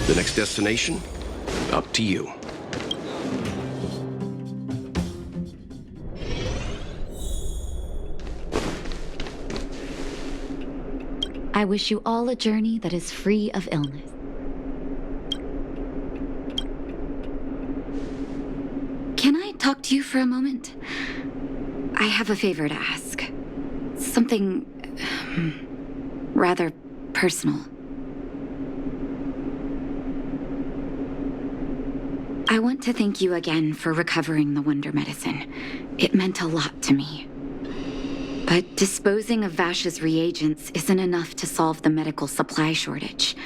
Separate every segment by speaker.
Speaker 1: The next destination? Up to you.
Speaker 2: I wish you all a journey that is free of illness. Can I talk to you for a moment? I have a favor to ask. Something rather personal. I want to thank you again for recovering the Wonder Medicine. It meant a lot to me. But disposing of Vash's reagents isn't enough to solve the medical supply shortage.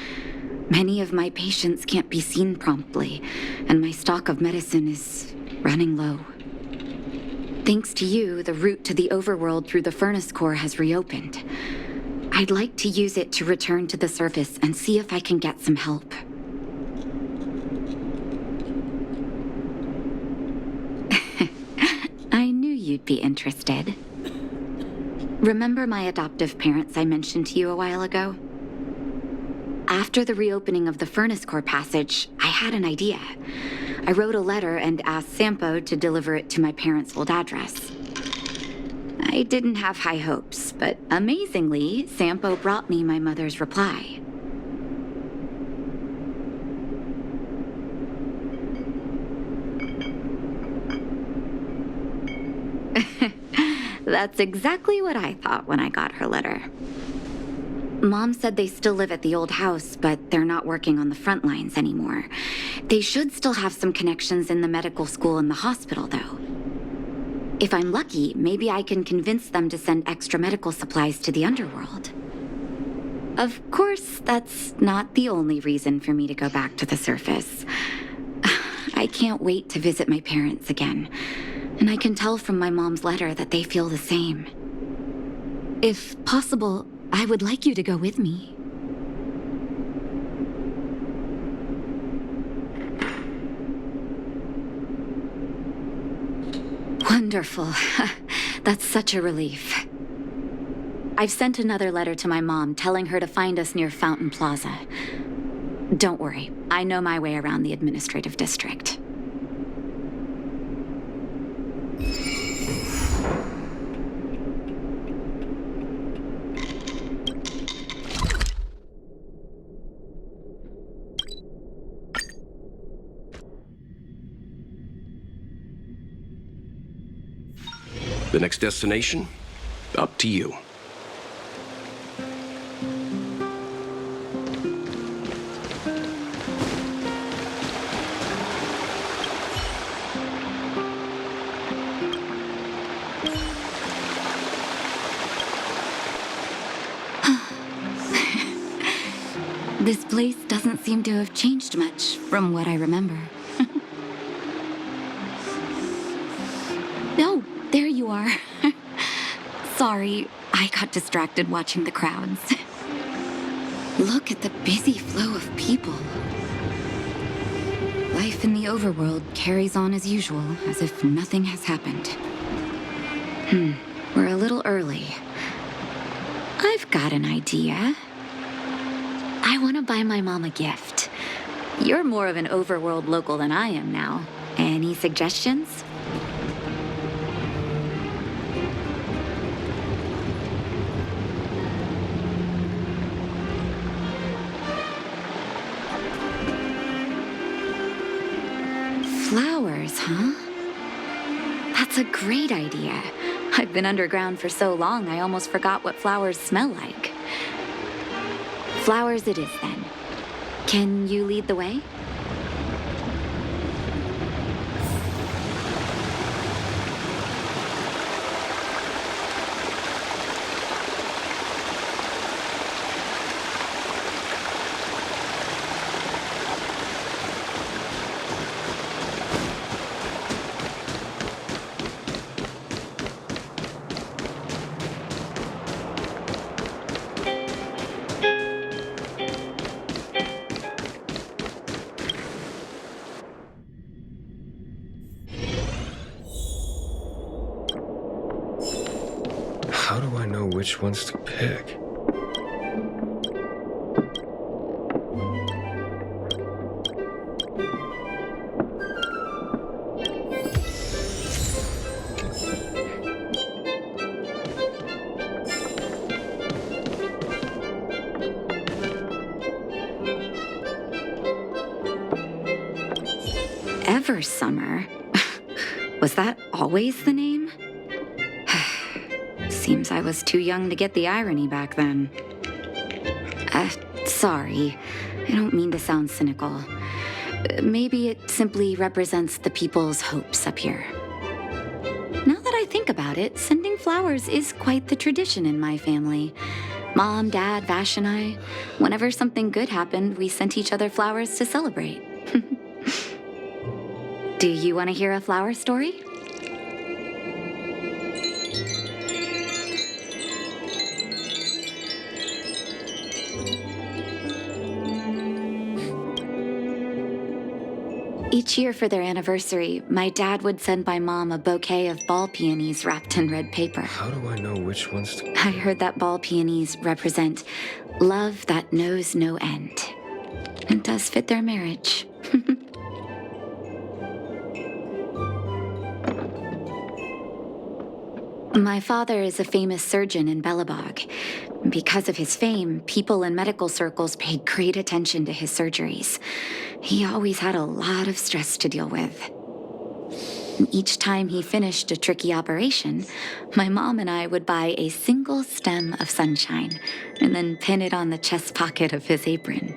Speaker 2: Many of my patients can't be seen promptly, and my stock of medicine is running low. Thanks to you, the route to the overworld through the furnace core has reopened. I'd like to use it to return to the surface and see if I can get some help. I knew you'd be interested. Remember my adoptive parents I mentioned to you a while ago? After the reopening of the furnace core passage, I had an idea. I wrote a letter and asked Sampo to deliver it to my parents' old address. I didn't have high hopes, but amazingly, Sampo brought me my mother's reply. That's exactly what I thought when I got her letter. Mom said they still live at the old house, but they're not working on the front lines anymore. They should still have some connections in the medical school and the hospital, though. If I'm lucky, maybe I can convince them to send extra medical supplies to the underworld. Of course, that's not the only reason for me to go back to the surface. I can't wait to visit my parents again. And I can tell from my mom's letter that they feel the same. If possible, I would like you to go with me. Wonderful. That's such a relief. I've sent another letter to my mom telling her to find us near Fountain Plaza. Don't worry, I know my way around the administrative district.
Speaker 1: The next destination? Up to you.
Speaker 2: This place doesn't seem to have changed much from what I remember. Oh, there you are. Sorry, I got distracted watching the crowds. Look at the busy flow of people. Life in the overworld carries on as usual, as if nothing has happened. We're a little early. I've got an idea. I want to buy my mom a gift. You're more of an overworld local than I am now. Any suggestions? Flowers, huh? That's a great idea. I've been underground for so long, I almost forgot what flowers smell like. Flowers it is, then. Can you lead the way?
Speaker 3: How do I know which ones to pick?
Speaker 2: Eversummer? Was that always the name? Seems I was too young to get the irony back then. Sorry. I don't mean to sound cynical. Maybe it simply represents the people's hopes up here. Now that I think about it, sending flowers is quite the tradition in my family. Mom, Dad, Vash, and I, whenever something good happened, we sent each other flowers to celebrate. Do you want to hear a flower story? Each year for their anniversary, my dad would send my mom a bouquet of ball peonies wrapped in red paper.
Speaker 1: How do I know which ones to...
Speaker 2: I heard that ball peonies represent love that knows no end. It does fit their marriage. My father is a famous surgeon in Belobog. Because of his fame, people in medical circles paid great attention to his surgeries. He always had a lot of stress to deal with. Each time he finished a tricky operation, my mom and I would buy a single stem of sunshine and then pin it on the chest pocket of his apron.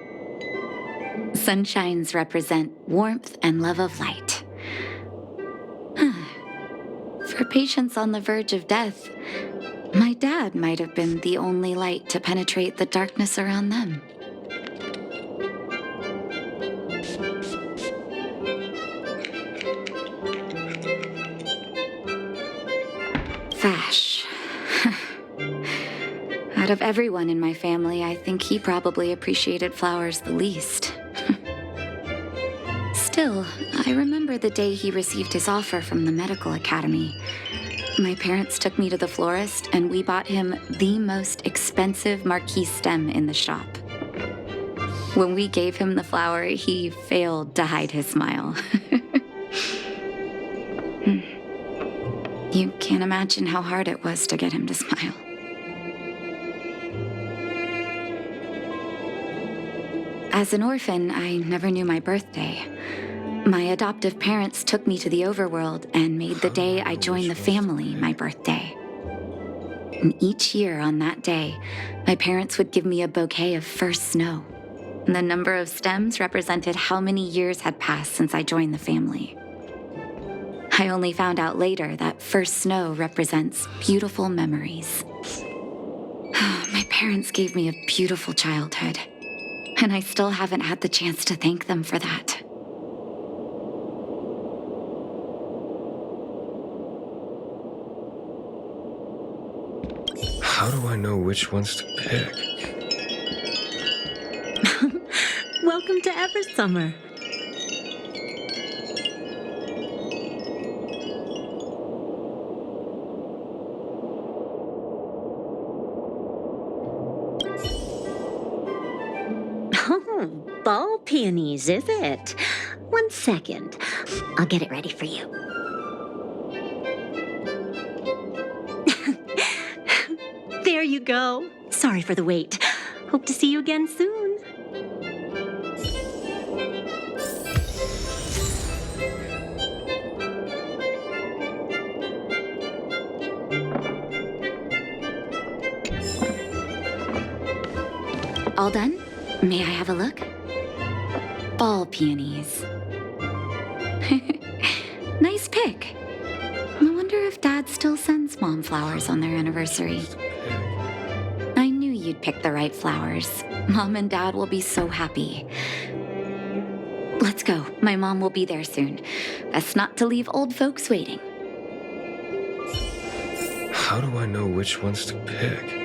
Speaker 2: Sunshines represent warmth and love of light. For patients on the verge of death, my dad might have been the only light to penetrate the darkness around them. Vash. Out of everyone in my family, I think he probably appreciated flowers the least. Still, I remember the day he received his offer from the medical academy. My parents took me to the florist, and we bought him the most expensive marquise stem in the shop. When we gave him the flower, he failed to hide his smile. You can't imagine how hard it was to get him to smile. As an orphan, I never knew my birthday. My adoptive parents took me to the overworld and made the day I joined the family my birthday. And each year on that day, my parents would give me a bouquet of first snow. And the number of stems represented how many years had passed since I joined the family. I only found out later that first snow represents beautiful memories. My parents gave me a beautiful childhood, and I still haven't had the chance to thank them for that.
Speaker 1: How do I know which ones to pick?
Speaker 3: Welcome to Eversummer. Oh, ball peonies, is it? 1 second. I'll get it ready for you. There you go. Sorry for the wait. Hope to see you again soon.
Speaker 2: All done? May I have a look? Ball peonies. Nice pick. I wonder if Dad still sends Mom flowers on their anniversary. I knew you'd pick the right flowers. Mom and Dad will be so happy. Let's go. My mom will be there soon. Best not to leave old folks waiting.
Speaker 1: How do I know which ones to pick?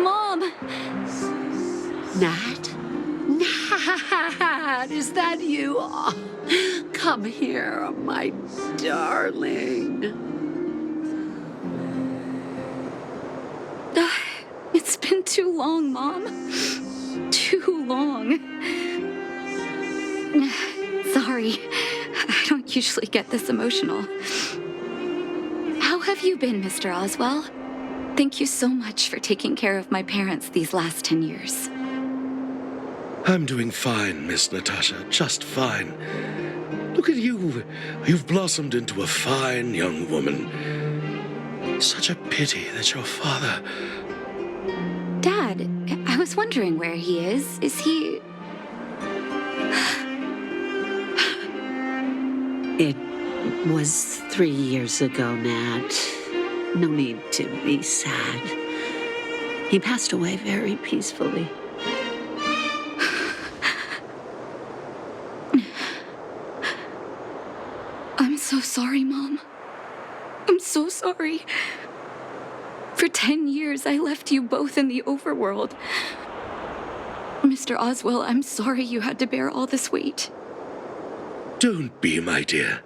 Speaker 2: Mom!
Speaker 4: Nat? Nat, is that you? Oh, Come here, my darling.
Speaker 2: It's been too long, Mom. Too long. Sorry, I don't usually get this emotional. How have you been, Mr. Oswell? Thank you so much for taking care of my parents these last 10 years.
Speaker 5: I'm doing fine, Miss Natasha, just fine. Look at you. You've blossomed into a fine young woman. Such a pity that your father...
Speaker 2: Dad, I was wondering where he is. Is he...
Speaker 4: It was 3 years ago, Nat. No need to be sad. He passed away very peacefully.
Speaker 2: I'm so sorry, Mom. I'm so sorry. For 10 years, I left you both in the overworld. Mr. Oswell, I'm sorry you had to bear all this weight.
Speaker 5: Don't be, my dear.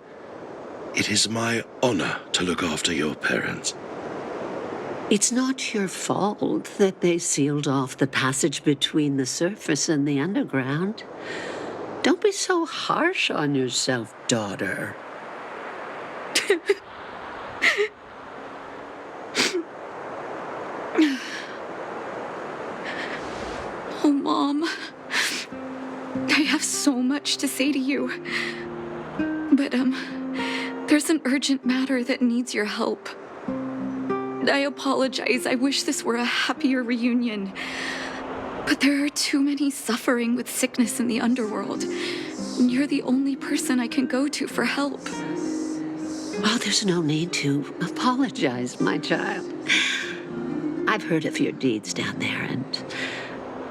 Speaker 5: It is my honor to look after your parents.
Speaker 4: It's not your fault that they sealed off the passage between the surface and the underground. Don't be so harsh on yourself, daughter.
Speaker 2: Oh, Mom. I have so much to say to you. But, there's an urgent matter that needs your help. I apologize. I wish this were a happier reunion. But there are too many suffering with sickness in the underworld. And you're the only person I can go to for help.
Speaker 4: Oh, there's no need to apologize, my child. I've heard of your deeds down there, and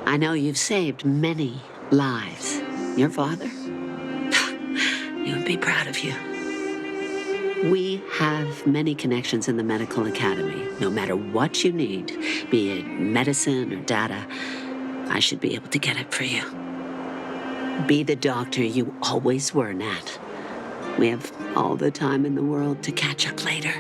Speaker 4: I know you've saved many lives. Your father? He would be proud of you. We have many connections in the medical academy. No matter what you need, be it medicine or data, I should be able to get it for you. Be the doctor you always were, Nat. We have all the time in the world to catch up later.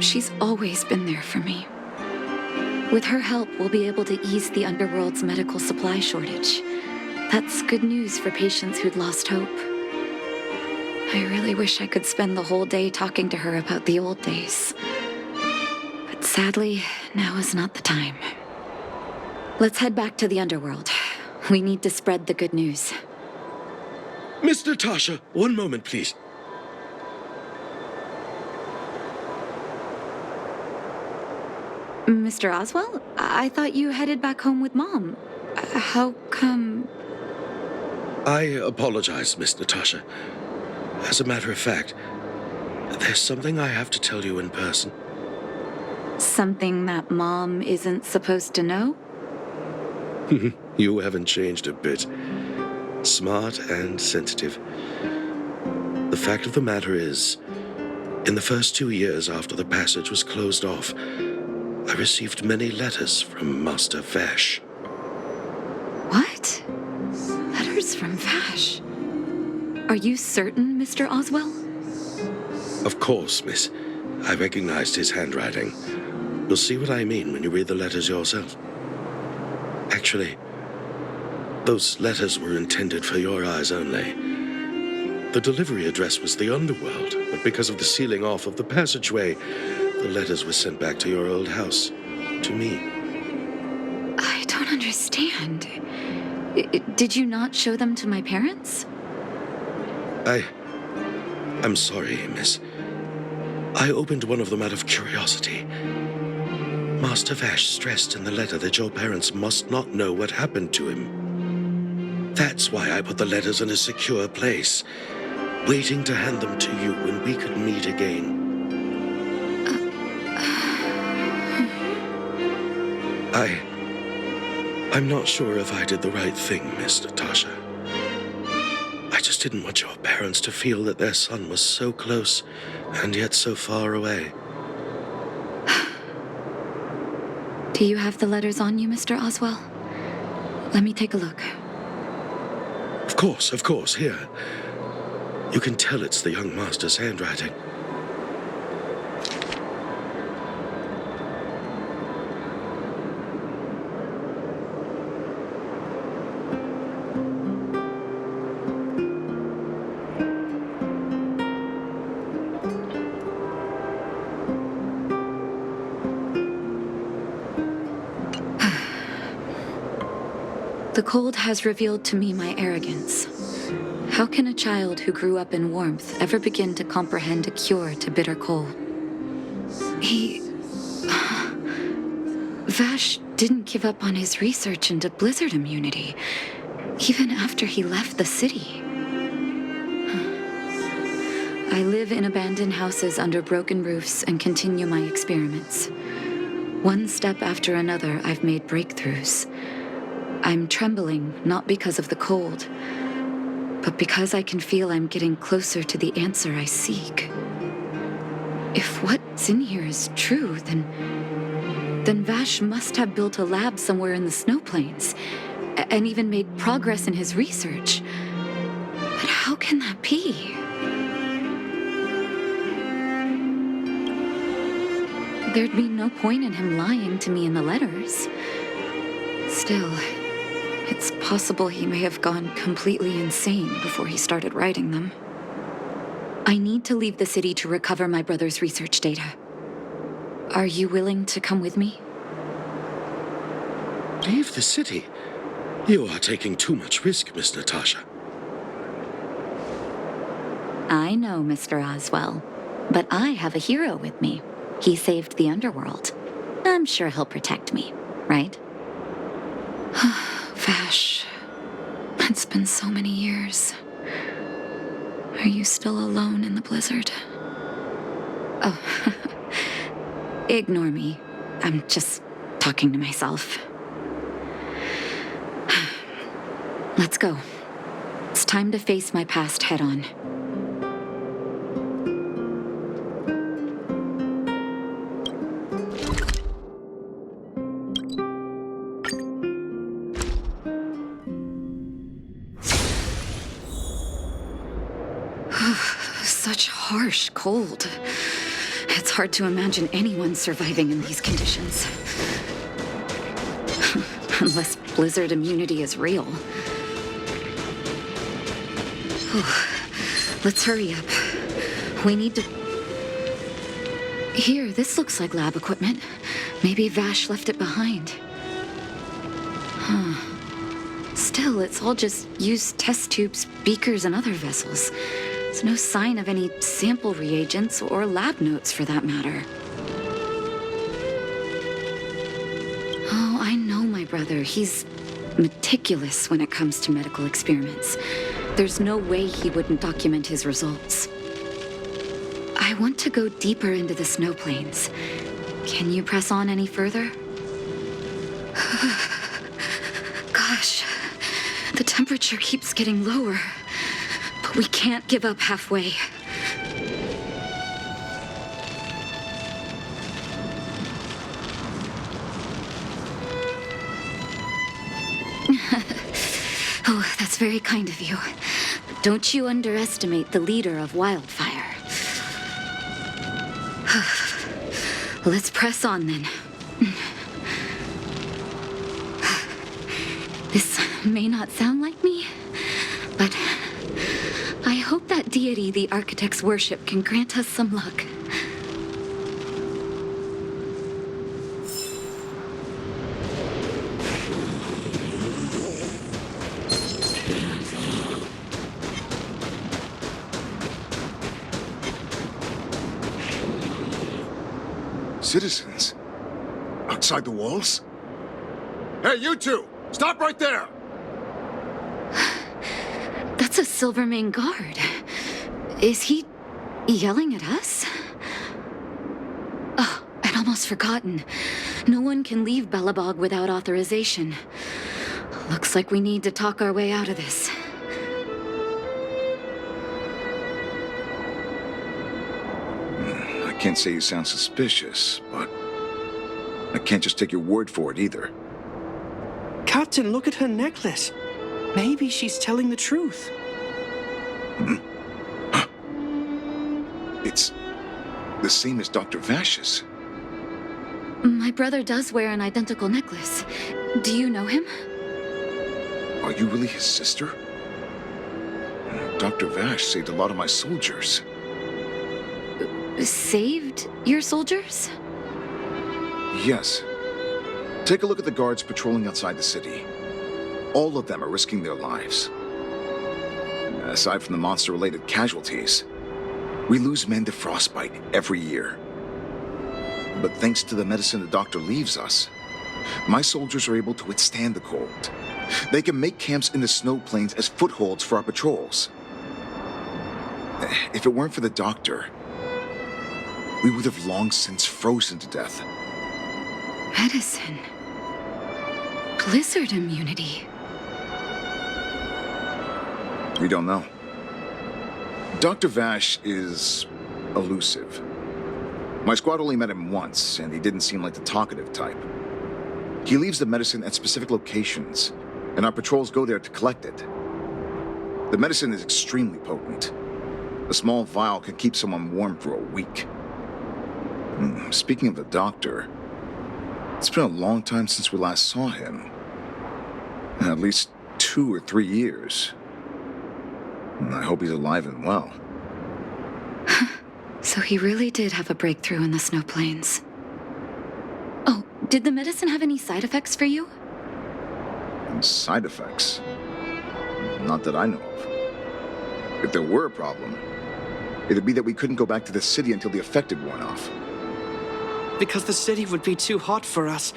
Speaker 2: She's always been there for me. With her help, we'll be able to ease the underworld's medical supply shortage. That's good news for patients who'd lost hope. I really wish I could spend the whole day talking to her about the old days. But sadly, now is not the time. Let's head back to the underworld. We need to spread the good news.
Speaker 5: Miss Natasha, one moment, please.
Speaker 2: Mr. Oswell? I thought you headed back home with Mom. How come...
Speaker 5: I apologize, Miss Natasha. As a matter of fact, there's something I have to tell you in person.
Speaker 2: Something that Mom isn't supposed to know?
Speaker 5: You haven't changed a bit. Smart and sensitive. The fact of the matter is, in the first 2 years after the passage was closed off, I received many letters from Master Vash.
Speaker 2: What? Letters from Vash? Are you certain, Mr. Oswell?
Speaker 5: Of course, miss. I recognized his handwriting. You'll see what I mean when you read the letters yourself. Actually, those letters were intended for your eyes only. The delivery address was the underworld, but because of the sealing off of the passageway, the letters were sent back to your old house, to me.
Speaker 2: I don't understand. Did you not show them to my parents?
Speaker 5: I'm sorry, miss. I opened one of them out of curiosity. Master Vash stressed in the letter that your parents must not know what happened to him. That's why I put the letters in a secure place, waiting to hand them to you when we could meet again. I'm not sure if I did the right thing, Miss Natasha. I just didn't want your parents to feel that their son was so close and yet so far away.
Speaker 2: Do you have the letters on you, Mr. Oswell? Let me take a look.
Speaker 5: Of course, here. You can tell it's the young master's handwriting.
Speaker 2: The cold has revealed to me my arrogance. How can a child who grew up in warmth ever begin to comprehend a cure to bitter cold? Vash didn't give up on his research into blizzard immunity, even after he left the city. I live in abandoned houses under broken roofs and continue my experiments. One step after another, I've made breakthroughs. I'm trembling, not because of the cold, but because I can feel I'm getting closer to the answer I seek. If what's in here is true, then Vash must have built a lab somewhere in the snow plains, and even made progress in his research. But how can that be? There'd be no point in him lying to me in the letters. Still, it's possible he may have gone completely insane before he started writing them. I need to leave the city to recover my brother's research data. Are you willing to come with me?
Speaker 5: Leave the city? You are taking too much risk, Miss Natasha.
Speaker 2: I know, Mr. Oswell, but I have a hero with me. He saved the underworld. I'm sure he'll protect me, right? Vash, it's been so many years. Are you still alone in the blizzard? Oh, ignore me. I'm just talking to myself. Let's go. It's time to face my past head-on. Such harsh cold. It's hard to imagine anyone surviving in these conditions. Unless blizzard immunity is real. Let's hurry up. We need to... Here, this looks like lab equipment. Maybe Vash left it behind. Still, it's all just used test tubes, beakers, and other vessels. There's no sign of any sample reagents or lab notes for that matter. Oh, I know my brother. He's meticulous when it comes to medical experiments. There's no way he wouldn't document his results. I want to go deeper into the snow plains. Can you press on any further? Gosh, the temperature keeps getting lower. But we can't give up halfway. Oh, that's very kind of you. But don't you underestimate the leader of Wildfire. Let's press on then. This may not sound like me, but I hope that deity the architects worship can grant us some luck.
Speaker 6: Citizens? Outside the walls? Hey, you two! Stop right there!
Speaker 2: That's a Silvermane guard. Is he yelling at us? Oh, I'd almost forgotten. No one can leave Belobog without authorization. Looks like we need to talk our way out of this.
Speaker 6: I can't say you sound suspicious, but I can't just take your word for it either.
Speaker 7: Captain, look at her necklace. Maybe she's telling the truth.
Speaker 6: It's the same as Dr. Vash's.
Speaker 2: My brother does wear an identical necklace. Do you know him?
Speaker 6: Are you really his sister? Dr. Vash saved a lot of my soldiers.
Speaker 2: Saved your soldiers?
Speaker 6: Yes. Take a look at the guards patrolling outside the city. All of them are risking their lives. Aside from the monster-related casualties, we lose men to frostbite every year. But thanks to the medicine the doctor leaves us, my soldiers are able to withstand the cold. They can make camps in the snow plains as footholds for our patrols. If it weren't for the doctor, we would have long since frozen to death.
Speaker 2: Medicine. Blizzard immunity.
Speaker 6: We don't know. Dr. Vash is elusive. My squad only met him once, and he didn't seem like the talkative type. He leaves the medicine at specific locations, and our patrols go there to collect it. The medicine is extremely potent. A small vial can keep someone warm for a week. Speaking of the doctor, it's been a long time since we last saw him. At least 2 or 3 years. I hope he's alive and well.
Speaker 2: So he really did have a breakthrough in the snow plains. Oh, did the medicine have any side effects for you?
Speaker 6: Side effects? Not that I know of. If there were a problem, it'd be that we couldn't go back to the city until the effect had worn off.
Speaker 7: Because the city would be too hot for us.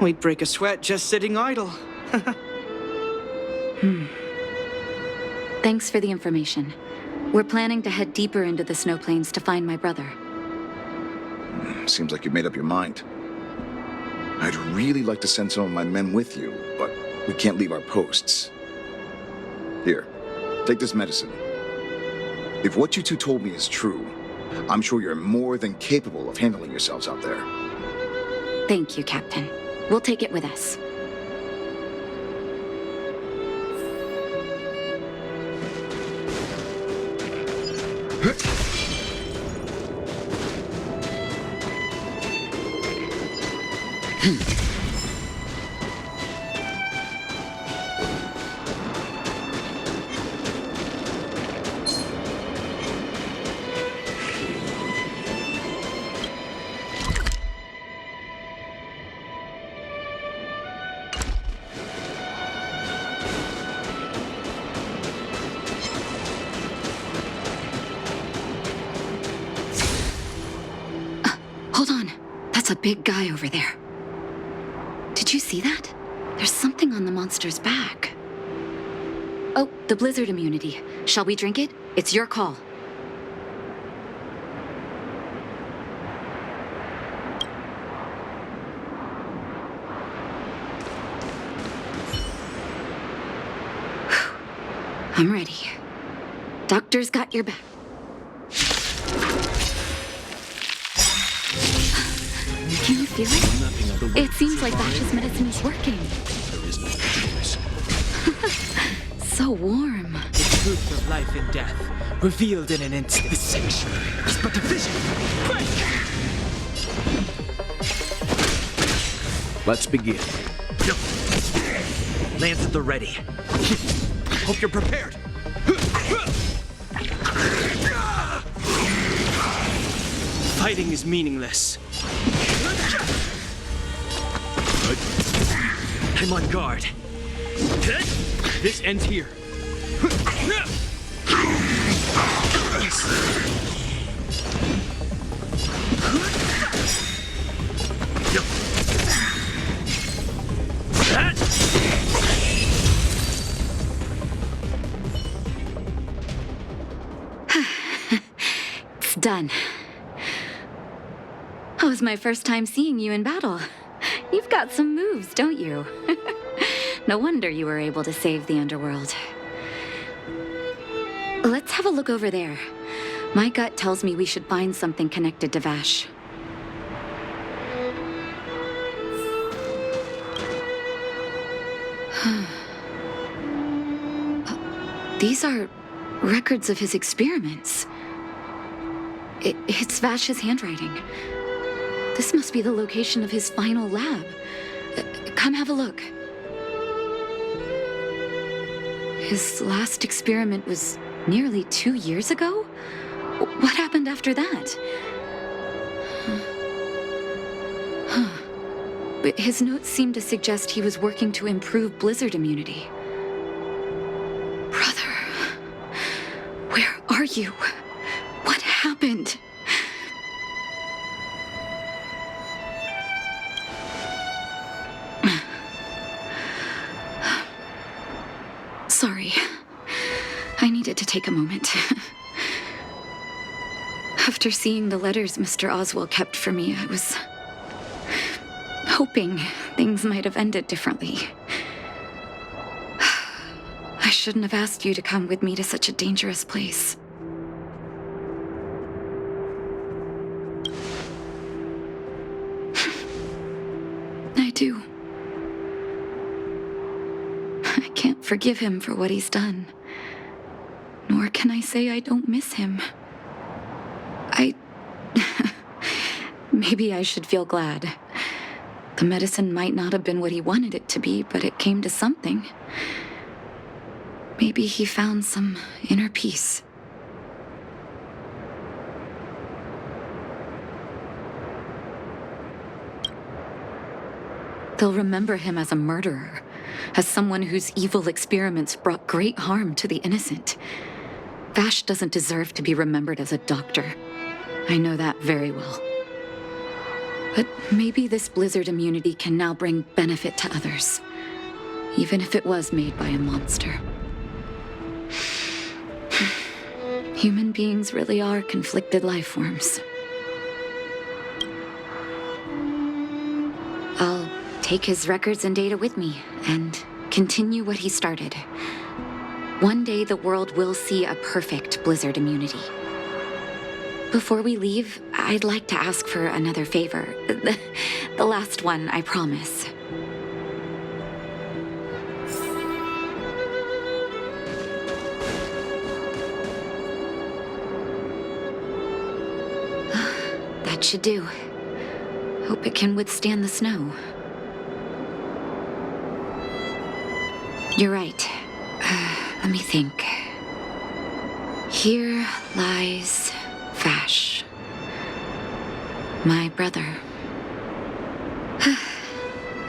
Speaker 7: We'd break a sweat just sitting idle.
Speaker 2: Thanks for the information. We're planning to head deeper into the snow plains to find my brother.
Speaker 6: Seems like you've made up your mind. I'd really like to send some of my men with you, but we can't leave our posts. Here, take this medicine. If what you two told me is true, I'm sure you're more than capable of handling yourselves out there.
Speaker 2: Thank you, Captain. We'll take it with us. Hold on. That's a big guy over there. Did you see that? There's something on the monster's back. Oh, the blizzard immunity. Shall we drink it? It's your call. I'm ready. Doctor's got your back. Can you feel it? It seems like Vash's medicine is working.
Speaker 1: There is no choice.
Speaker 2: So warm.
Speaker 8: The truth of life and death, revealed in an instant. The sanctuary is but a vision.
Speaker 1: Let's begin.
Speaker 8: Lance at the ready. Hope you're prepared. Fighting is meaningless. I'm on guard. This ends here.
Speaker 2: It's done. That was my first time seeing you in battle. You've got some moves, don't you? No wonder you were able to save the underworld. Let's have a look over there. My gut tells me we should find something connected to Vash. These are records of his experiments. It's Vash's handwriting. This must be the location of his final lab. Come have a look. His last experiment was nearly 2 years ago? What happened after that? But his notes seem to suggest he was working to improve blizzard immunity. Brother, where are you? What happened? Sorry. I needed to take a moment. After seeing the letters Mr. Oswald kept for me, I was hoping things might have ended differently. I shouldn't have asked you to come with me to such a dangerous place. I do. I can't forgive him for what he's done. Nor can I say I don't miss him. Maybe I should feel glad. The medicine might not have been what he wanted it to be, but it came to something. Maybe he found some inner peace. They'll remember him as a murderer, as someone whose evil experiments brought great harm to the innocent. Vash doesn't deserve to be remembered as a doctor. I know that very well. But maybe this blizzard immunity can now bring benefit to others, even if it was made by a monster. Human beings really are conflicted life forms. I'll take his records and data with me and continue what he started. One day the world will see a perfect blizzard immunity. Before we leave, I'd like to ask for another favor. The last one, I promise. That should do. Hope it can withstand the snow. You're right. Let me think. Here lies Vash, my brother.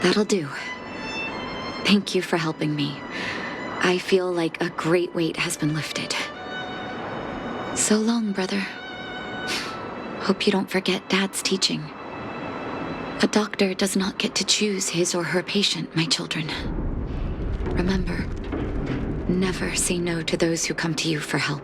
Speaker 2: That'll do. Thank you for helping me. I feel like a great weight has been lifted. So long, brother. Hope you don't forget Dad's teaching. A doctor does not get to choose his or her patient, my children. Remember, never say no to those who come to you for help.